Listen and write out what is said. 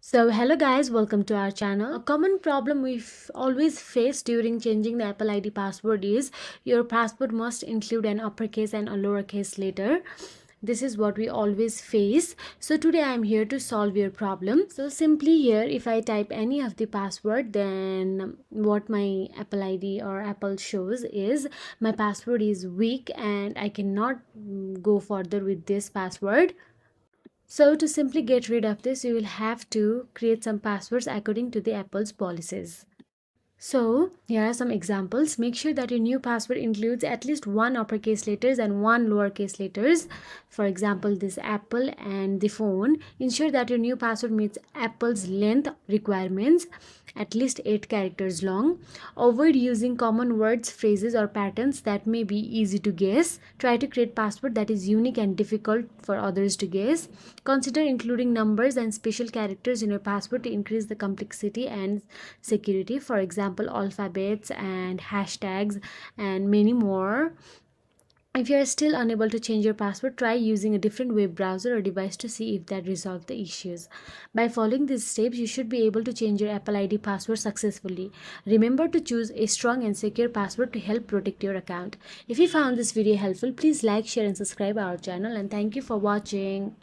So hello guys, welcome to our channel. A common problem we've always faced during changing the Apple ID password is your password must include an uppercase and a lowercase letter. This is what we always face. So today I am here to solve your problem. So simply here, if I type any of the password, then what my Apple ID or Apple shows is my password is weak and I cannot go further with this password. So to simply get rid of this, you will have to create some passwords according to the Apple's policies. So here are some examples. Make sure that your new password includes at least one uppercase letters and one lowercase letters. For example, this Apple and the phone. Ensure that your new password meets Apple's length requirements, at least 8 characters long. Avoid using common words, phrases, or patterns that may be easy to guess. Try to create password that is unique and difficult for others to guess. Consider including numbers and special characters in your password to increase the complexity and security. For example, alphabets and hashtags and many more. If you are still unable to change your password, try using a different web browser or device to see if that resolves the issues. By following these steps, you should be able to change your Apple ID password successfully. Remember to choose a strong and secure password to help protect your account. If you found this video helpful, please like, share and subscribe our channel, and thank you for watching.